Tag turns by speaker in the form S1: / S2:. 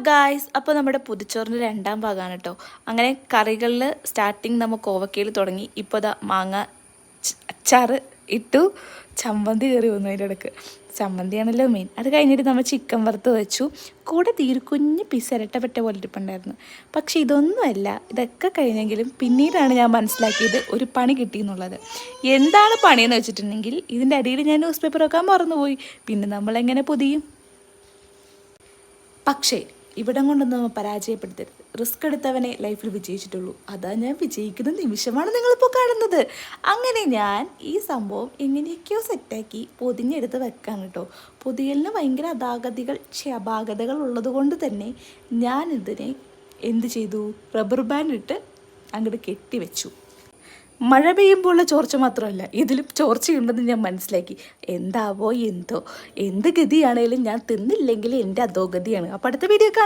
S1: Guys, അപ്പോൾ നമ്മുടെ പുതിച്ചോറിൻ്റെ രണ്ടാം ഭാഗമാണ് കേട്ടോ. അങ്ങനെ കറികളിൽ സ്റ്റാർട്ടിങ് നമ്മൾ കോവക്കയിൽ തുടങ്ങി. ഇപ്പോൾ ദാ മാങ്ങ അച്ചാറ് ഇട്ടു, ചമ്മന്തി കയറി വന്നു അതിൻ്റെ ഇടയ്ക്ക്. ചമ്മന്തിയാണല്ലോ മെയിൻ. അത് കഴിഞ്ഞിട്ട് നമ്മൾ ചിക്കൻ വറുത്ത് വെച്ചു. കൂടെ തീരെ കുഞ്ഞ് പീസ് ഇരട്ടപ്പെട്ട പോലെ ഇരിപ്പുണ്ടായിരുന്നു. പക്ഷേ ഇതൊന്നുമല്ല. ഇതൊക്കെ കഴിഞ്ഞെങ്കിലും പിന്നീടാണ് ഞാൻ മനസ്സിലാക്കിയത് ഒരു പണി കിട്ടിയെന്നുള്ളത്. എന്താണ് പണിയെന്ന് വെച്ചിട്ടുണ്ടെങ്കിൽ, ഇതിൻ്റെ അടിയിൽ ഞാൻ ന്യൂസ് പേപ്പർ വെക്കാൻ മറന്നുപോയി. പിന്നെ നമ്മളെങ്ങനെ പൊതിയും? പക്ഷേ ഇവിടം കൊണ്ടൊന്നും നമ്മൾ പരാജയപ്പെടുത്തരുത്. റിസ്ക് എടുത്തവനെ ലൈഫിൽ വിജയിച്ചിട്ടുള്ളൂ. അതാ ഞാൻ വിജയിക്കുന്ന നിമിഷമാണ് നിങ്ങളിപ്പോൾ കാണുന്നത്. അങ്ങനെ ഞാൻ ഈ സംഭവം എങ്ങനെയൊക്കെയോ സെറ്റാക്കി പൊതിഞ്ഞെടുത്ത് വെക്കാൻ കേട്ടോ. പൊതിയലിന് ഭയങ്കര അപാകതകൾ ഉള്ളത് കൊണ്ട് തന്നെ ഞാനിതിനെ എന്ത് ചെയ്തു, റബ്ബർ ബാൻഡ് ഇട്ട് അങ്ങോട്ട് കെട്ടിവെച്ചു. മഴ പെയ്യുമ്പോഴുള്ള ചോർച്ച മാത്രമല്ല, ഇതിലും ചോർച്ചയുണ്ടെന്ന് ഞാൻ മനസ്സിലാക്കി. എന്താവോ എന്തോ, എന്ത് ഗതിയാണേലും ഞാൻ തിന്നില്ലെങ്കിൽ എൻ്റെ അധോഗതിയാണ്. അപ്പോൾ അടുത്ത വീഡിയോ